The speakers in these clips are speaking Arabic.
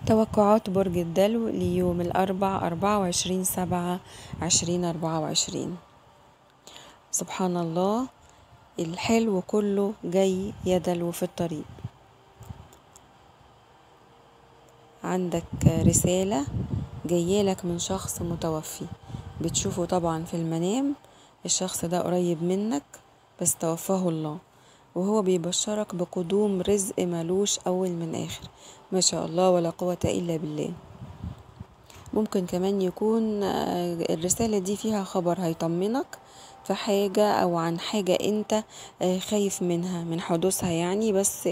توقعات برج الدلو ليوم الأربع 24/7/2024. سبحان الله، الحلو كله جاي يدلو في الطريق. عندك رسالة جايلك من شخص متوفي، بتشوفه طبعا في المنام. الشخص ده قريب منك بس توفاه الله، وهو بيبشرك بقدوم رزق ملوش أول من آخر. ما شاء الله ولا قوة إلا بالله. ممكن كمان يكون الرسالة دي فيها خبر هيطمنك في حاجة أو عن حاجة أنت خايف منها من حدوثها يعني، بس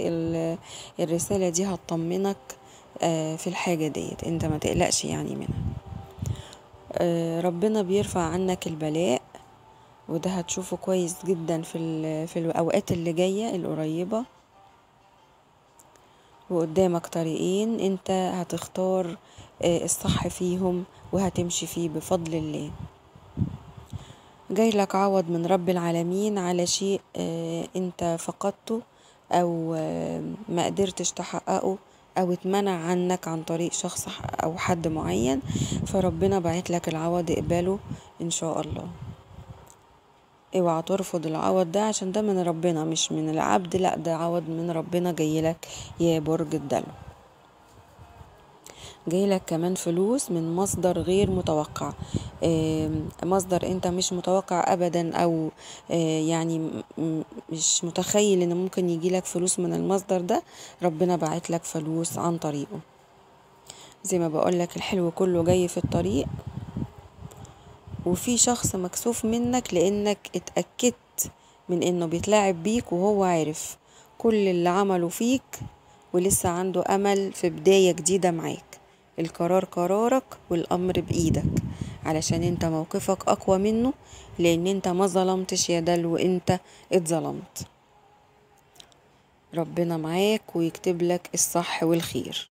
الرسالة دي هتطمنك في الحاجة ديت، أنت ما تقلقش يعني منها. ربنا بيرفع عنك البلاء، وده هتشوفه كويس جدا في الأوقات اللي جاية القريبة. وقدامك طريقين انت هتختار الصح فيهم وهتمشي فيه بفضل الله. جاي لك عوض من رب العالمين على شيء انت فقدته او ما قدرتش تحققه او اتمنع عنك عن طريق شخص او حد معين، فربنا بعت لك العوض، اقبله ان شاء الله. اوعى ترفض العوض ده، عشان ده من ربنا مش من العبد، لا ده عوض من ربنا جايلك يا برج الدلو. جايلك كمان فلوس من مصدر غير متوقع، مصدر انت مش متوقع ابدا، او يعني مش متخيل ان ممكن يجيلك فلوس من المصدر ده. ربنا بعت لك فلوس عن طريقه. زي ما بقولك الحلو كله جاي في الطريق، وفي شخص مكسوف منك لانك اتأكدت من انه بيتلاعب بيك، وهو عارف كل اللي عمله فيك ولسه عنده امل في بداية جديدة معاك. القرار قرارك والامر بايدك، علشان انت موقفك اقوى منه، لان انت ما ظلمتش يا دلو، انت اتظلمت. ربنا معاك ويكتب لك الصح والخير.